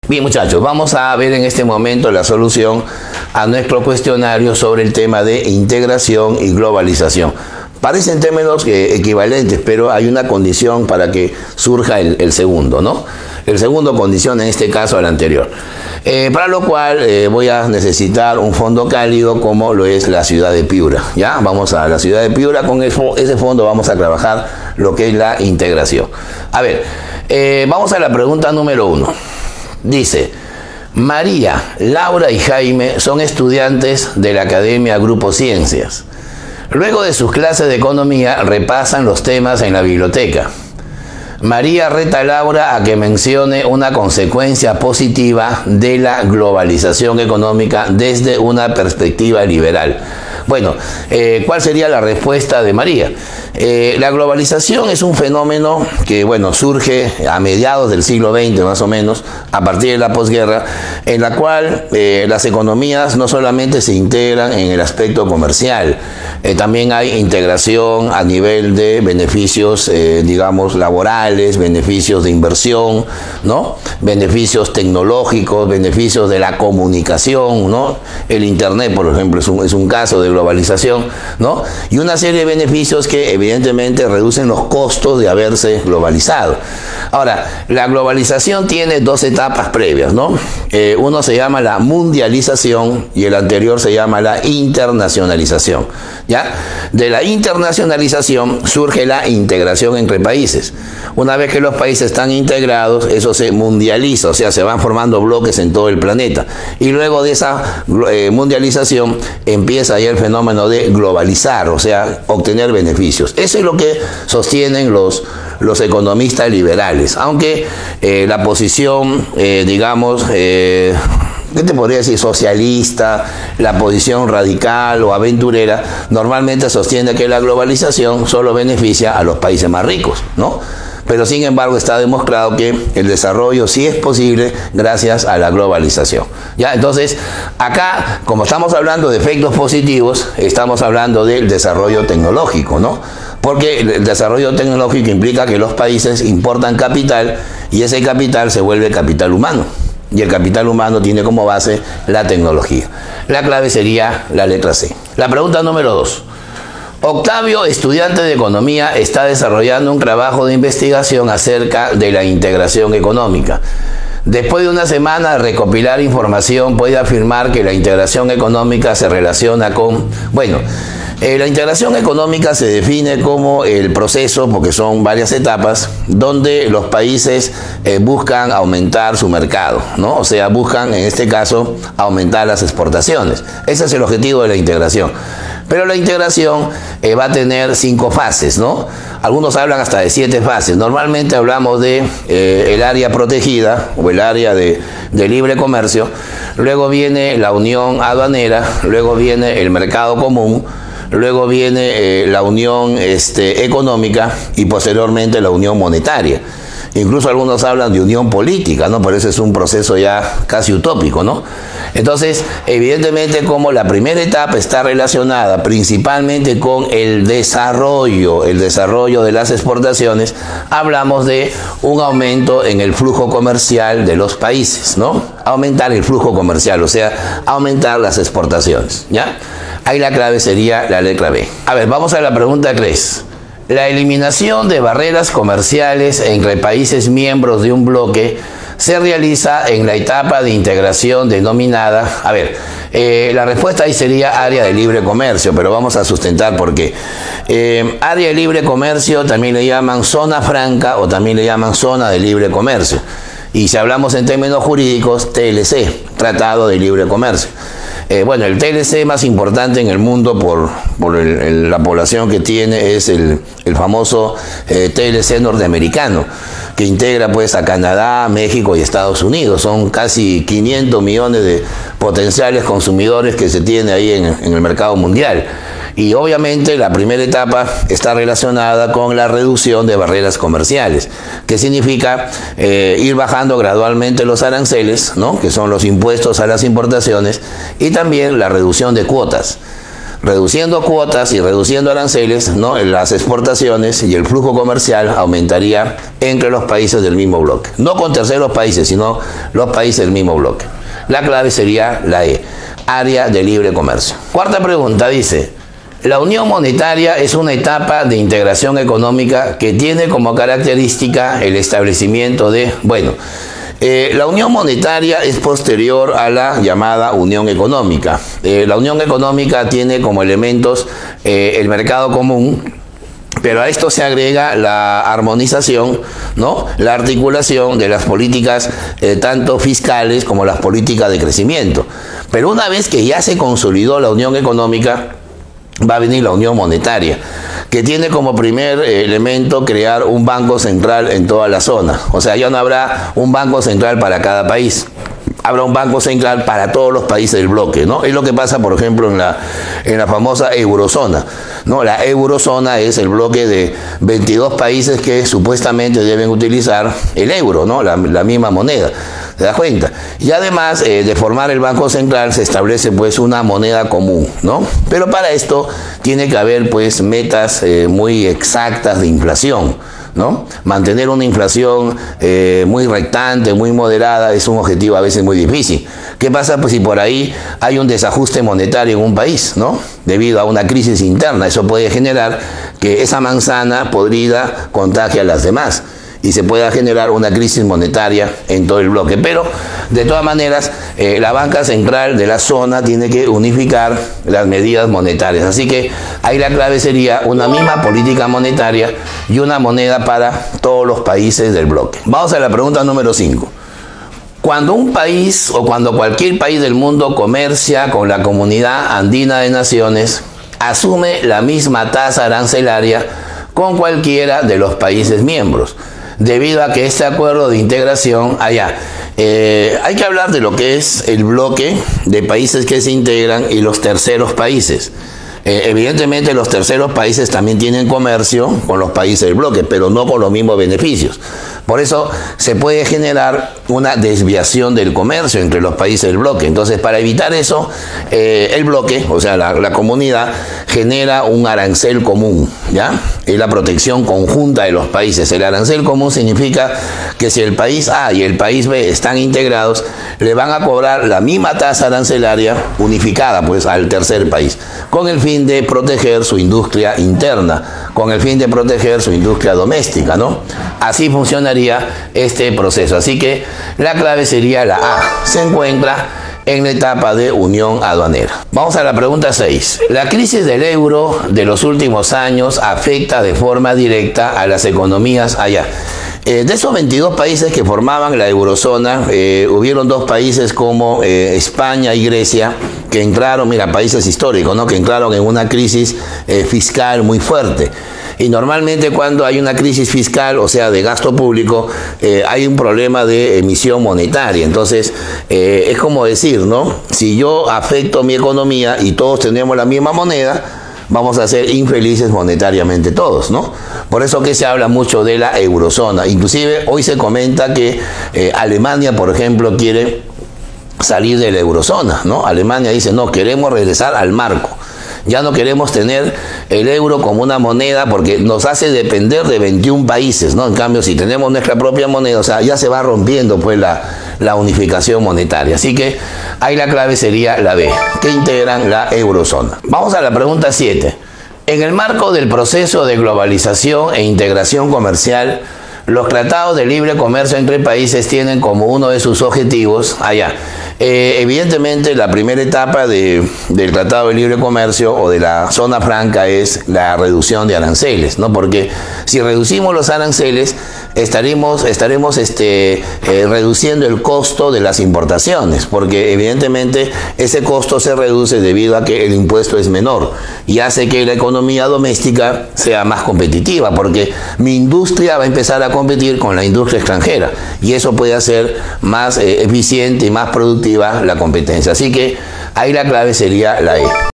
Bien, muchachos, vamos a ver en este momento la solución a nuestro cuestionario sobre el tema de integración y globalización. Parecen términos equivalentes, pero hay una condición para que surja el segundo, ¿no? El segundo condiciona en este caso al anterior. Para lo cual voy a necesitar un fondo cálido como lo es la ciudad de Piura. ¿Ya? Vamos a la ciudad de Piura, con ese fondo vamos a trabajar lo que es la integración. A ver, vamos a la pregunta número 1. Dice, María, Laura y Jaime son estudiantes de la Academia Grupo Ciencias. Luego de sus clases de economía repasan los temas en la biblioteca. María reta a Laura a que mencione una consecuencia positiva de la globalización económica desde una perspectiva liberal. Bueno, ¿cuál sería la respuesta de María? La globalización es un fenómeno que, bueno, surge a mediados del siglo XX más o menos, a partir de la posguerra, en la cual las economías no solamente se integran en el aspecto comercial, también hay integración a nivel de beneficios, digamos, laborales, beneficios de inversión, ¿no? Beneficios tecnológicos, beneficios de la comunicación, ¿no? El Internet, por ejemplo, es un caso de globalización, ¿no? Y una serie de beneficios que evidentemente reducen los costos de haberse globalizado. Ahora, la globalización tiene dos etapas previas, ¿no? Uno se llama la mundialización y el anterior se llama la internacionalización, ¿ya? De la internacionalización surge la integración entre países. Una vez que los países están integrados, eso se mundializa, o sea, se van formando bloques en todo el planeta. Y luego de esa mundialización empieza ya el fenómeno de globalizar, o sea, obtener beneficios. Eso es lo que sostienen los economistas liberales, aunque la posición, digamos, ¿qué te podría decir? Socialista, la posición radical o aventurera, normalmente sostiene que la globalización solo beneficia a los países más ricos, ¿no? Pero sin embargo está demostrado que el desarrollo sí es posible gracias a la globalización. ¿Ya? Entonces, acá, como estamos hablando de efectos positivos, estamos hablando del desarrollo tecnológico, ¿no? Porque el desarrollo tecnológico implica que los países importan capital y ese capital se vuelve capital humano. Y el capital humano tiene como base la tecnología. La clave sería la letra C. La pregunta número 2. Octavio, estudiante de economía, está desarrollando un trabajo de investigación acerca de la integración económica. Después de una semana de recopilar información, puede afirmar que la integración económica se relaciona con... Bueno, la integración económica se define como el proceso, porque son varias etapas, donde los países buscan aumentar su mercado, ¿no? O sea, buscan, en este caso, aumentar las exportaciones. Ese es el objetivo de la integración. Pero la integración va a tener 5 fases, ¿no? Algunos hablan hasta de 7 fases. Normalmente hablamos de el área protegida o el área de libre comercio. Luego viene la unión aduanera, luego viene el mercado común, luego viene la unión económica y posteriormente la unión monetaria. Incluso algunos hablan de unión política, ¿no? Pero ese es un proceso ya casi utópico, ¿no? Entonces, evidentemente, como la primera etapa está relacionada principalmente con el desarrollo de las exportaciones, hablamos de un aumento en el flujo comercial de los países, ¿no? Aumentar el flujo comercial, o sea, aumentar las exportaciones, ¿ya? Ahí la clave sería la letra B. A ver, vamos a la pregunta 3. La eliminación de barreras comerciales entre países miembros de un bloque se realiza en la etapa de integración denominada... A ver, la respuesta ahí sería área de libre comercio, pero vamos a sustentar por qué. Área de libre comercio también le llaman zona franca o también le llaman zona de libre comercio. Y si hablamos en términos jurídicos, TLC, Tratado de Libre Comercio. Bueno, el TLC más importante en el mundo por la población que tiene es el famoso TLC norteamericano, que integra pues a Canadá, México y Estados Unidos. Son casi 500 millones de potenciales consumidores que se tiene ahí en el mercado mundial. Y obviamente la primera etapa está relacionada con la reducción de barreras comerciales, que significa ir bajando gradualmente los aranceles, ¿no? Que son los impuestos a las importaciones, y también la reducción de cuotas. reduciendo cuotas y reduciendo aranceles, ¿no? Las exportaciones y el flujo comercial aumentaría entre los países del mismo bloque. No con terceros países, sino los países del mismo bloque. La clave sería la E, área de libre comercio. Cuarta pregunta dice: la unión monetaria es una etapa de integración económica que tiene como característica el establecimiento de, la unión monetaria es posterior a la llamada unión económica. La unión económica tiene como elementos el mercado común, pero a esto se agrega la armonización, ¿no? La articulación de las políticas tanto fiscales como las políticas de crecimiento. Pero una vez que ya se consolidó la unión económica, va a venir la unión monetaria, que tiene como primer elemento crear un banco central en toda la zona. O sea, ya no habrá un banco central para cada país, habrá un banco central para todos los países del bloque, ¿no? Es lo que pasa, por ejemplo, en la famosa eurozona, ¿no? La eurozona es el bloque de 22 países que supuestamente deben utilizar el euro, ¿no? La misma moneda. ¿Te das cuenta? Y además de formar el Banco Central se establece pues una moneda común, ¿no? Pero para esto tiene que haber pues metas muy exactas de inflación, ¿no? Mantener una inflación muy rectante, muy moderada, es un objetivo a veces muy difícil. ¿Qué pasa pues si por ahí hay un desajuste monetario en un país, ¿no? Debido a una crisis interna, eso puede generar que esa manzana podrida contagie a las demás y se pueda generar una crisis monetaria en todo el bloque. Pero, de todas maneras, la banca central de la zona tiene que unificar las medidas monetarias. Así que ahí la clave sería una misma política monetaria y una moneda para todos los países del bloque. Vamos a la pregunta número 5. Cuando un país o cuando cualquier país del mundo comercia con la Comunidad Andina de Naciones, asume la misma tasa arancelaria con cualquiera de los países miembros, debido a que este acuerdo de integración hay que hablar de lo que es el bloque de países que se integran y los terceros países. Evidentemente los terceros países también tienen comercio con los países del bloque, pero no con los mismos beneficios. Por eso se puede generar una desviación del comercio entre los países del bloque. Entonces, para evitar eso, el bloque, o sea, la comunidad, genera un arancel común, ¿ya? Es la protección conjunta de los países. El arancel común significa que si el país A y el país B están integrados, le van a cobrar la misma tasa arancelaria unificada, pues, al tercer país, con el fin de proteger su industria interna, con el fin de proteger su industria doméstica, ¿no? Así funcionaría este proceso. Así que la clave sería la A. Se encuentra en la etapa de unión aduanera. Vamos a la pregunta 6. La crisis del euro de los últimos años afecta de forma directa a las economías allá. De esos 22 países que formaban la eurozona, hubieron 2 países como España y Grecia que entraron, países históricos, ¿no? Que entraron en una crisis fiscal muy fuerte. Y normalmente cuando hay una crisis fiscal, o sea, de gasto público, hay un problema de emisión monetaria. Entonces, es como decir, ¿no? Si yo afecto mi economía y todos tenemos la misma moneda, vamos a ser infelices monetariamente todos, ¿no? Por eso que se habla mucho de la eurozona. Inclusive hoy se comenta que Alemania, por ejemplo, quiere salir de la eurozona, ¿no? Alemania dice, no, queremos regresar al marco. Ya no queremos tener el euro como una moneda porque nos hace depender de 21 países, ¿no? En cambio, si tenemos nuestra propia moneda, o sea, ya se va rompiendo pues la unificación monetaria. Así que ahí la clave sería la B, que integran la eurozona. Vamos a la pregunta 7. En el marco del proceso de globalización e integración comercial, los tratados de libre comercio entre países tienen como uno de sus objetivos evidentemente la primera etapa del Tratado de Libre Comercio o de la zona franca es la reducción de aranceles, ¿no? Porque si reducimos los aranceles estaremos reduciendo el costo de las importaciones, porque evidentemente ese costo se reduce debido a que el impuesto es menor y hace que la economía doméstica sea más competitiva, porque mi industria va a empezar a competir con la industria extranjera y eso puede hacer más eficiente y más productiva la competencia. Así que ahí la clave sería la E.